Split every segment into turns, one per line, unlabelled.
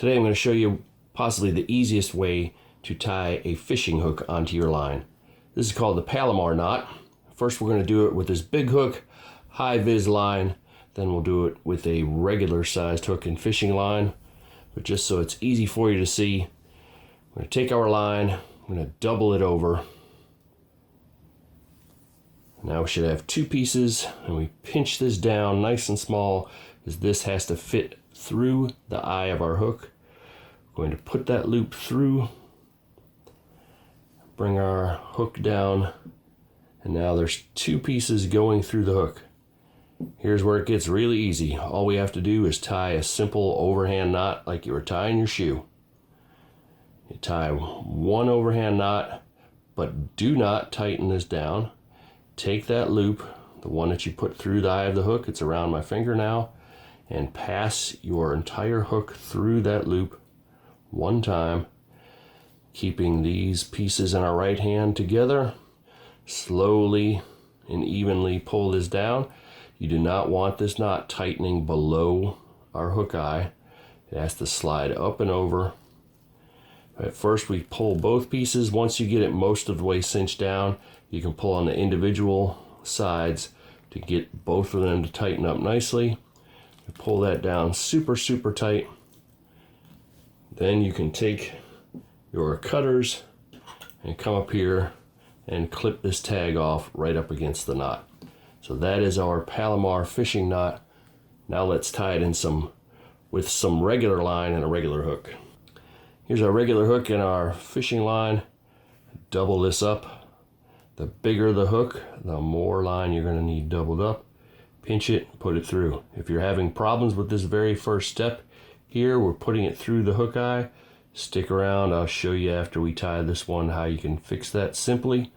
Today I'm going to show you possibly the easiest way to tie a fishing hook onto your line. This is called the Palomar Knot. First we're going to do it with this big hook, high vis line, then we'll do it with a regular sized hook and fishing line. But just so it's easy for you to see, we're going to take our line, we're going to double it over. Now we should have two pieces, and we pinch this down nice and small because this has to fit through the eye of our hook. We're going to put that loop through, bring our hook down, and now there's two pieces going through the hook. Here's where it gets really easy. All we have to do is tie a simple overhand knot like you were tying your shoe. You tie one overhand knot, but do not tighten this down. Take that loop, the one that you put through the eye of the hook, it's around my finger now, and pass your entire hook through that loop one time, keeping these pieces in our right hand together. Slowly and evenly pull this down. You do not want this knot tightening below our hook eye. It has to slide up and over. At first we pull both pieces. Once you get it most of the way cinched down, you can pull on the individual sides to get both of them to tighten up nicely. You pull that down super tight. Then you can take your cutters and come up here and clip this tag off right up against the knot. So that is our Palomar fishing knot. Now let's tie it in with some regular line and a regular hook. Here's our regular hook and our fishing line. Double this up. The bigger the hook, the more line you're going to need doubled up. Pinch it, put it through. If you're having problems with this very first step here, we're putting it through the hook eye. Stick around, I'll show you after we tie this one how you can fix that simply.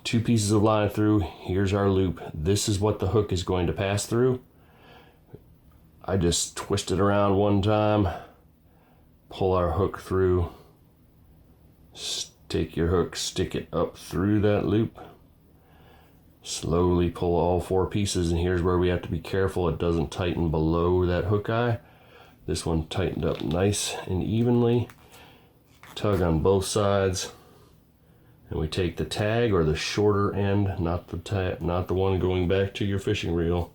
Two pieces of line through, here's our loop. This is what the hook is going to pass through. I just twist it around one time, pull our hook through, take your hook, stick it up through that loop, slowly pull all four pieces, and here's where we have to be careful it doesn't tighten below that hook eye. This one tightened up nice and evenly. Tug on both sides, and we take the tag or the shorter end, not the one going back to your fishing reel,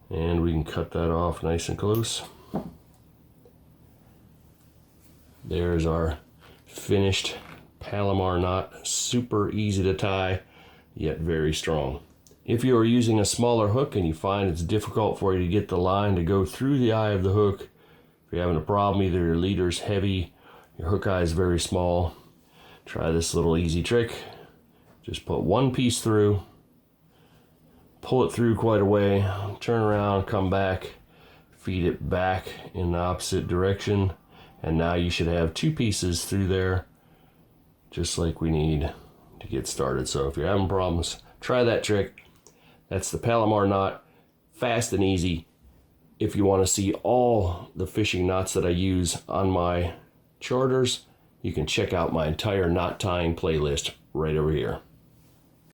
and we can cut that off nice and close. There's our finished Palomar knot. Super easy to tie, yet very strong. If you are using a smaller hook and you find it's difficult for you to get the line to go through the eye of the hook, if you're having a problem, either your leader's heavy, your hook eye is very small, try this little easy trick. Just put one piece through, pull it through quite a way, turn around, come back, feed it back in the opposite direction, and now you should have two pieces through there, just like we need to get started. So if you're having problems, try that trick. That's the Palomar knot, fast and easy. If you want to see all the fishing knots that I use on my charters, you can check out my entire knot tying playlist right over here.